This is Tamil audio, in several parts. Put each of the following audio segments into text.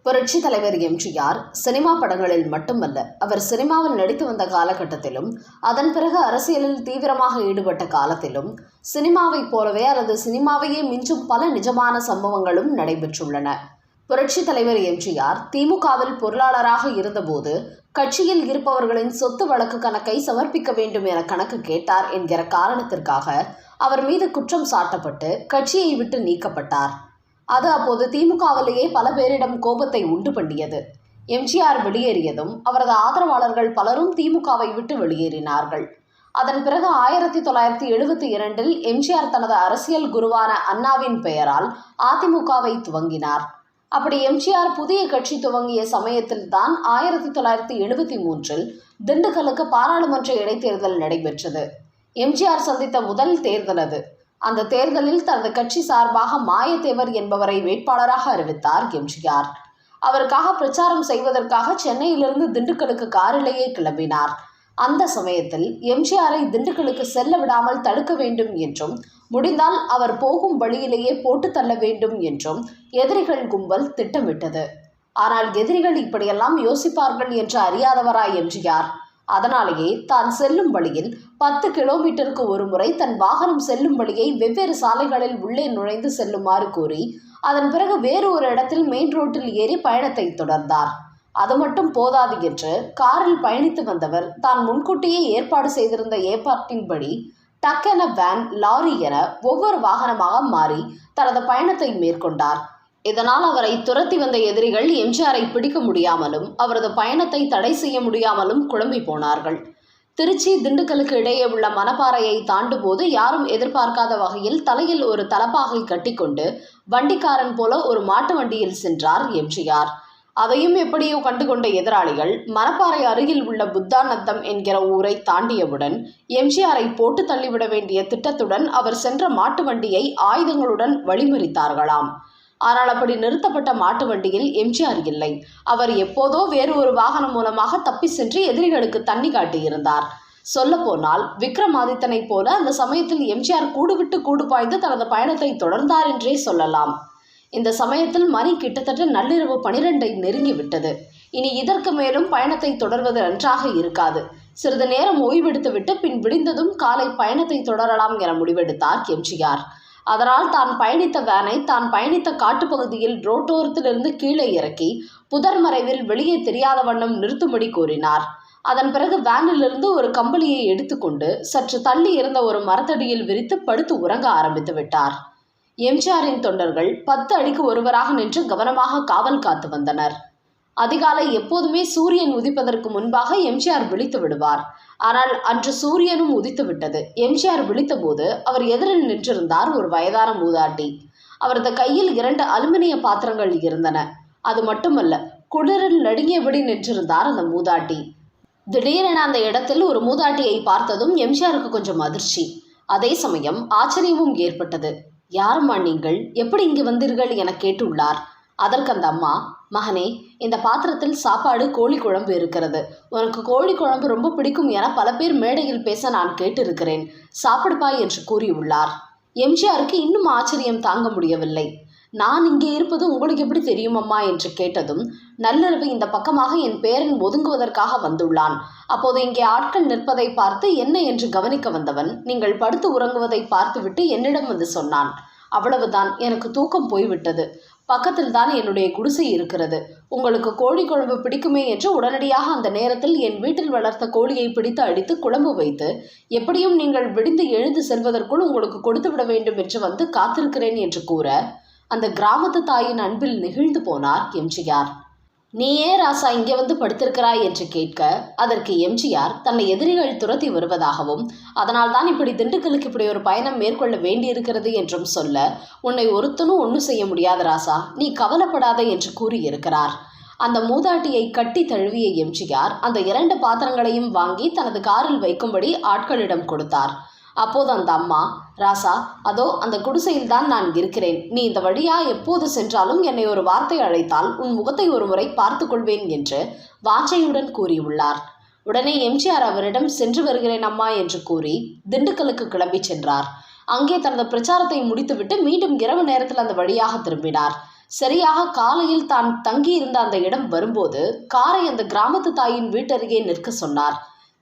புரட்சி தலைவர் எம்ஜிஆர் சினிமா படங்களில் மட்டுமல்ல, அவர் சினிமாவில் நடித்து வந்த காலகட்டத்திலும் அதன் பிறகு அரசியலில் தீவிரமாக ஈடுபட்ட காலத்திலும் சினிமாவைப் போலவே அல்லது சினிமாவையே மிஞ்சும் பல நிஜமான சம்பவங்களும் நடைபெற்றுள்ளன. புரட்சி தலைவர் எம்ஜிஆர் திமுகவில் பொருளாளராக இருந்தபோது கட்சியில் இருப்பவர்களின் சொத்து வழக்கு கணக்கை சமர்ப்பிக்க வேண்டும் என கணக்கு கேட்டார் என்கிற காரணத்திற்காக அவர் மீது குற்றம் சாட்டப்பட்டு கட்சியை விட்டு நீக்கப்பட்டார். அது அப்போது திமுகவிலேயே பல பேரிடம் கோபத்தை உண்டு பண்ணியது. எம்ஜிஆர் வெளியேறியதும் அவரது ஆதரவாளர்கள் பலரும் திமுகவை விட்டு வெளியேறினார்கள். அதன் பிறகு 1972 எம்ஜிஆர் தனது அரசியல் குருவான அண்ணாவின் பெயரால் அதிமுகவை துவங்கினார். அப்படி எம்ஜிஆர் புதிய கட்சி துவங்கிய சமயத்தில் தான் 1973 திண்டுக்கலுக்கு பாராளுமன்ற இடைத்தேர்தல் நடைபெற்றது. எம்ஜிஆர் சந்தித்த முதல் தேர்தல் அது. அந்த தேர்தலில் தனது கட்சி சார்பாக மாயத்தேவர் என்பவரை வேட்பாளராக அறிவித்தார் எம்ஜிஆர். அவருக்காக பிரச்சாரம் செய்வதற்காக சென்னையிலிருந்து திண்டுக்கலுக்கு காரிலேயே கிளம்பினார். அந்த சமயத்தில் எம்ஜிஆரை திண்டுக்கலுக்கு செல்ல விடாமல் தடுக்க வேண்டும் என்றும், முடிந்தால் அவர் போகும் வழியிலேயே போட்டு தள்ள வேண்டும் என்றும் எதிரிகள் கும்பல் திட்டமிட்டது. ஆனால் எதிரிகள் இப்படியெல்லாம் யோசிப்பார்கள் என்று அறியாதவராய் எம்ஜிஆர் அதனாலேயே தான் செல்லும் வழியில் 10 கிலோமீட்டருக்கு ஒரு முறை தன் வாகனம் செல்லும் வழியை வெவ்வேறு சாலைகளில் உள்ளே நுழைந்து செல்லுமாறு கூறி அதன் பிறகு வேறு ஒரு இடத்தில் மெயின் ரோட்டில் ஏறி பயணத்தை தொடர்ந்தார். அது மட்டும் போதாது என்று காரில் பயணித்து வந்தவர் தான் முன்கூட்டியே ஏற்பாடு செய்திருந்த ஏற்பாட்டின்படி டக்கென வேன், லாரி என ஒவ்வொரு வாகனமாக மாறி தனது பயணத்தை மேற்கொண்டார். இதனால் அவரை துரத்தி வந்த எதிரிகள் எம்ஜிஆரை பிடிக்க முடியாமலும் அவரது பயணத்தை தடை செய்ய முடியாமலும் குழம்பி போனார்கள். திருச்சி திண்டுக்கலுக்கு இடையே உள்ள மணப்பாறையை தாண்டும் போது யாரும் எதிர்பார்க்காத வகையில் தலையில் ஒரு தலப்பாகை கட்டிக்கொண்டு வண்டிக்காரன் போல ஒரு மாட்டு வண்டியில் சென்றார் எம்ஜிஆர். அதையும் எப்படியோ கண்டுகொண்ட எதிராளிகள் மணப்பாறை அருகில் உள்ள புத்தாநத்தம் என்கிற ஊரை தாண்டியவுடன் எம்ஜிஆரை போட்டு தள்ளிவிட வேண்டிய திட்டத்துடன் அவர் சென்ற மாட்டு வண்டியை ஆயுதங்களுடன் வழிமறித்தார்களாம். ஆனால் அப்படி நிறுத்தப்பட்ட மாட்டு வண்டியில் எம்ஜிஆர் இல்லை. அவர் எப்போதோ வேறு ஒரு வாகனம் மூலமாக தப்பி சென்று எதிரிகளுக்கு தண்ணி காட்டியிருந்தார். சொல்ல போனால் விக்ரமாதித்தனை போல அந்த சமயத்தில் எம்ஜிஆர் கூடுவிட்டு கூடு பாய்ந்து தனது பயணத்தை தொடர்ந்தார் என்றே சொல்லலாம். இந்த சமயத்தில் மணி கிட்டத்தட்ட நள்ளிரவு 12 நெருங்கிவிட்டது. இனி இதற்கு மேலும் பயணத்தை தொடர்வது நன்றாக இருக்காது. சிறிது நேரம் ஓய்வெடுத்துவிட்டு பின் விடிந்ததும் காலை பயணத்தை தொடரலாம் என முடிவெடுத்தார் எம்ஜிஆர். அதனால் தான் பயணித்த வேனை தான் பயணித்த காட்டுப்பகுதியில் ரோட்டோரத்திலிருந்து கீழே இறக்கி புதர் மறைவில் வெளியே தெரியாத வண்ணம் நிறுத்தும்படி கூறினார். அதன் பிறகு வேனிலிருந்து ஒரு கம்பளியை எடுத்துக்கொண்டு சற்று தள்ளி இருந்த ஒரு மரத்தடியில் விரித்து படுத்து உறங்க ஆரம்பித்து விட்டார். எம்ஜிஆரின் தொண்டர்கள் 10 அடிக்கு ஒருவராக நின்று கவனமாக காவல் காத்து வந்தனர். அதிகாலை எப்போதுமே சூரியன் உதிப்பதற்கு முன்பாக எம்ஜிஆர் விழித்து விடுவார். ஆனால் அன்று சூரியனும் உதித்து விட்டது. எம்ஜிஆர் விழித்த போது அவர் எதிரில் நின்றிருந்தார் ஒரு வயதான மூதாட்டி. அவரது கையில் 2 அலுமினிய பாத்திரங்கள் இருந்தன. அது மட்டுமல்ல, குளிரில் நடுங்கியபடி நின்றிருந்தார் அந்த மூதாட்டி. திடீரென அந்த இடத்தில் ஒரு மூதாட்டியை பார்த்ததும் எம்ஜிஆருக்கு கொஞ்சம் அதிர்ச்சி, அதே சமயம் ஆச்சரியமும் ஏற்பட்டது. யாரம்மா நீங்கள், எப்படி இங்கு வந்தீர்கள் என கேட்டுள்ளார். அதற்கு அந்த அம்மா, மகனே, இந்த பாத்திரத்தில் சாப்பாடு கோழி குழம்பு இருக்கிறது. உனக்கு கோழி குழம்பு ரொம்ப பிடிக்கும் என பல பேர் மேடையில் பேச நான் கேட்டிருக்கிறேன், சாப்பிடுப்பா என்று கூறியுள்ளார். எம்ஜிஆருக்கு இன்னும் ஆச்சரியம் தாங்க முடியவில்லை. நான் இங்கே இருப்பது உங்களுக்கு எப்படி தெரியும் அம்மா என்று கேட்டதும், நள்ளிரவு இந்த பக்கமாக என் பேரன் ஒதுங்குவதற்காக வந்துள்ளான். அப்போது இங்கே ஆட்கள் நிற்பதை பார்த்து என்ன என்று கவனிக்க வந்தவன் நீங்கள் படுத்து உறங்குவதை பார்த்துவிட்டு என்னிடம் வந்து சொன்னான். அவ்வளவுதான், எனக்கு தூக்கம் போய்விட்டது. பக்கத்தில் தான் என்னுடைய குடிசை இருக்கிறது. உங்களுக்கு கோழி குழம்பு பிடிக்குமே என்று உடனடியாக அந்த நேரத்தில் என் வீட்டில் வளர்த்த கோழியை பிடித்து அடித்து குழம்பு வைத்து எப்படியும் நீங்கள் விடிந்து எழுந்து செல்வதற்குள் உங்களுக்கு கொடுத்து விட வேண்டும் என்று வந்து காத்திருக்கிறேன் என்று கூற அந்த கிராமத்து தாயின் அன்பில் நெகிழ்ந்து போனார் எம்ஜிஆர். நீ ஏன் ராசா இங்கே வந்து படுத்திருக்கிறாய் என்று கேட்க அதற்கு எம்ஜிஆர் தன்னை எதிரிகள் துரத்தி வருவதாகவும் அதனால் தான் இப்படி திண்டுக்கலுக்கு இப்படி ஒரு பயணம் மேற்கொள்ள வேண்டியிருக்கிறது என்றும் சொல்ல, உன்னை ஒருத்தனும் ஒன்றும் செய்ய முடியாது ராசா, நீ கவலைப்படாத என்று கூறியிருக்கிறார். அந்த மூதாட்டியை கட்டி தழுவிய எம்ஜிஆர் அந்த 2 பாத்திரங்களையும் வாங்கி தனது காரில் வைக்கும்படி ஆட்களிடம் கொடுத்தார். அப்போது அந்த அம்மா, ராசா, அதோ அந்த குடிசையில் தான் நான் இருக்கிறேன். நீ இந்த வழியா எப்போது சென்றாலும் என்னை ஒரு வார்த்தை அழைத்தால் உன் முகத்தை ஒரு முறை பார்த்து கொள்வேன் என்று வாஞ்சையுடன் கூறியுள்ளார். உடனே எம்ஜிஆர் அவரிடம் சென்று வருகிறேன் அம்மா என்று கூறி திண்டுக்கலுக்கு கிளம்பி சென்றார். அங்கே தனது பிரச்சாரத்தை முடித்துவிட்டு மீண்டும் இரவு நேரத்தில் அந்த வழியாக திரும்பினார். சரியாக காலையில் தான் தங்கியிருந்த அந்த இடம் வரும்போது காரை அந்த கிராமத்து தாயின் வீட்டருகே நிற்க சொன்னார்.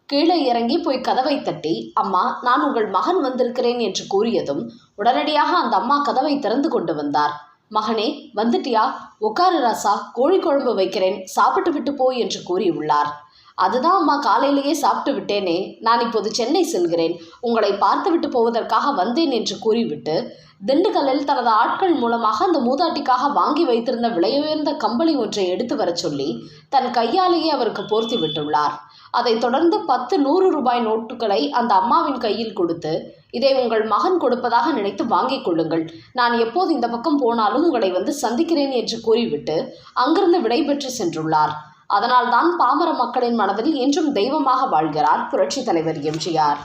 கீழே இறங்கி போய் கதவை தட்டி, அம்மா, நான் உங்கள் மகன் வந்திருக்கிறேன் என்று கூறியதும் உடனடியாக அந்த அம்மா கதவை திறந்து கொண்டு வந்தார். மகனே, வந்துட்டியா? உட்காரு ராசா, கோழி குழம்பு வைக்கிறேன், சாப்பிட்டு விட்டு போய் என்று கூறியுள்ளார். அதுதான் அம்மா, காலையிலேயே சாப்பிட்டு விட்டேனே. நான் இப்போது சென்னை செல்கிறேன், உங்களை பார்த்துவிட்டு போவதற்காக வந்தேன் என்று கூறிவிட்டு திண்டுக்கல்லில் தனது ஆட்கள் மூலமாக அந்த மூதாட்டிக்காக வாங்கி வைத்திருந்த விலையுயர்ந்த கம்பளி ஒன்றை எடுத்து வரச் சொல்லி தன் கையாலேயே அவருக்கு போர்த்தி விட்டுள்ளார். அதைத் தொடர்ந்து 10 100 ரூபாய் நோட்டுகளை அந்த அம்மாவின் கையில் கொடுத்து, இதை உங்கள் மகன் கொடுப்பதாக நினைத்து வாங்கிக் கொள்ளுங்கள், நான் எப்போது இந்த பக்கம் போனாலும் உங்களை வந்து சந்திக்கிறேன் என்று கூறிவிட்டு அங்கிருந்து விடைபெற்று சென்றுள்ளார். அதனால்தான் பாமர மக்களின் மனதில் என்றும் தெய்வமாக வாழ்கிறார் புரட்சித் தலைவர் எம்ஜிஆர்.